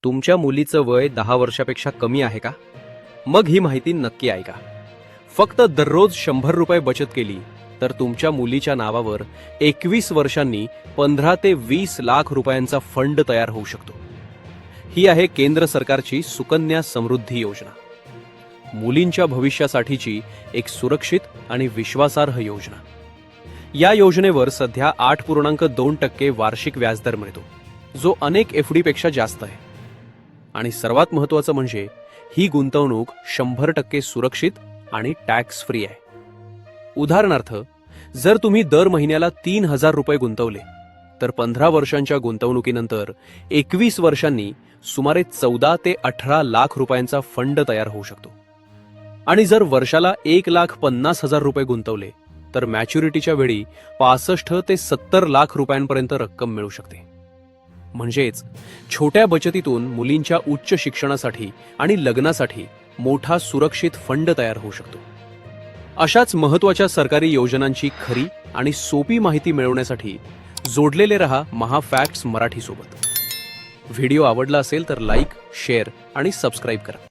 तुमच्या मुलीचं वय 10 वर्षापेक्षा कमी आहे का? मग ही माहिती नक्की ऐका. फक्त दररोज 100 रुपये बचत केली तर तुमच्या मुलीच्या नावावर 21 वर्षांनी 15 ते 20 लाख रुपयांचा फंड तयार होऊ शकतो. ही आहे केंद्र सरकारची सुकन्या समृद्धी योजना. मुलींच्या भविष्यासाठीची एक सुरक्षित आणि विश्वासार्ह योजना. या योजनेवर सध्या 8.2% वार्षिक व्याजदर मिळतो, जो अनेक एफडी पेक्षा जास्त आहे. आणि सर्वात महत्त्वाचं म्हणजे ही गुंतवणूक 100% सुरक्षित आणि टॅक्स फ्री आहे. उदाहरणार्थ, जर तुम्ही दर महिन्याला 3000 रुपये गुंतवले तर 15 वर्षांच्या गुंतवणुकीनंतर 21 वर्षांनी सुमारे 14 ते 18 लाख रुपयांचा फंड तयार होऊ शकतो. आणि जर वर्षाला 1,50,000 रुपये गुंतवले तर मॅच्युरिटीच्या वेळी 65 ते 70 लाख रुपयांपर्यंत रक्कम मिळू शकते. म्हणजेच छोट्या बचतीतून मुलींच्या उच्च शिक्षणासाठी आणि लग्नासाठी मोठा सुरक्षित फंड तयार होऊ शकतो. अशाच महत्त्वाच्या सरकारी योजनांची खरी आणि सोपी माहिती मिळवण्यासाठी जोडलेले रहा महाफॅक्ट्स मराठी सोबत. व्हिडिओ आवडला असेल तर लाईक, शेअर आणि सबस्क्राईब करा.